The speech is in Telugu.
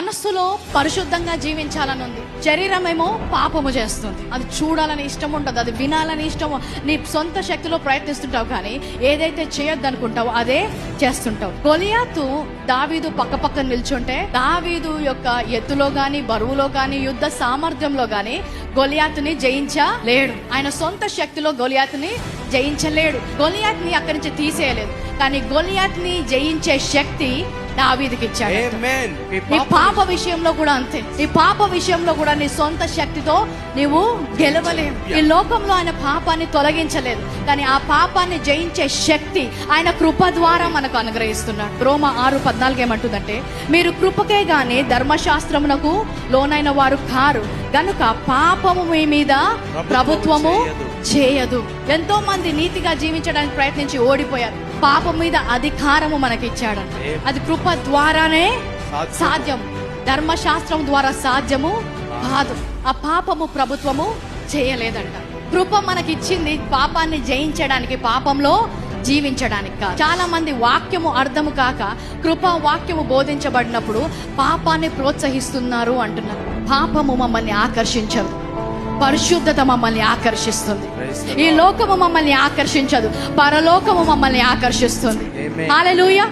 మనస్సులో పరిశుద్ధంగా జీవించాలని ఉంది, శరీరమేమో పాపము చేస్తుంది. అది చూడాలని ఇష్టం ఉండదు, అది వినాలని ఇష్టము. నీ సొంత శక్తిలో ప్రయత్నిస్తుంటావు, కానీ ఏదైతే చేయొద్దు అనుకుంటావో అదే చేస్తుంటావు. గొలియాతు దావీదు పక్క నిల్చుంటే దావీదు యొక్క ఎత్తులో గాని, బరువులో గాని, యుద్ధ సామర్థ్యంలో గాని గొలియాతుని జయించలేడు. ఆయన సొంత శక్తిలో గొలియాతుని జయించలేడు. గొలియాత్ని అక్కడి నుంచి తీసేయలేదు, కానీ గొలియాత్ని జయించే శక్తి దావీదుకి ఇచ్చాడు. నీ పాప విషయంలో కూడా అంతే. నీ పాప విషయంలో కూడా నీ సొంత శక్తితో నీవు గెలవలేవు. ఈ లోకంలో ఆయన పాపాన్ని తొలగించలేదు, కానీ ఆ పాపాన్ని జయించే శక్తి ఆయన కృప ద్వారా మనకు అనుగ్రహిస్తున్నాడు. రోమా 6:14 ఏమంటుందంటే, మీరు కృపకే గాని ధర్మశాస్త్రమునకు లోనైన వారు కారు గనుక పాపము మీ మీద ప్రభుత్వము చేయదు. ఎంతో మంది నీతిగా జీవించడానికి ప్రయత్నించి ఓడిపోయారు. పాపం మీద అధికారము మనకి ఇచ్చాడంట. అది కృప ద్వారానే సాధ్యం, ధర్మశాస్త్రం ద్వారా సాధ్యము కాదు. ఆ పాపము ప్రభుత్వము చేయలేదంట. కృప మనకిచ్చింది పాపాన్ని జయించడానికి, పాపంలో జీవించడానికి కాదు. చాలా మంది వాక్యము అర్థము కాక కృపా వాక్యము బోధించబడినప్పుడు పాపాన్ని ప్రోత్సహిస్తున్నారు అంటున్నారు. పాపము మమ్మల్ని ఆకర్షించదు, పరిశుద్ధత మమ్మల్ని ఆకర్షిస్తుంది. ఈ లోకము మమ్మల్ని ఆకర్షించదు, పరలోకము మమ్మల్ని ఆకర్షిస్తుంది. హల్లెలూయా.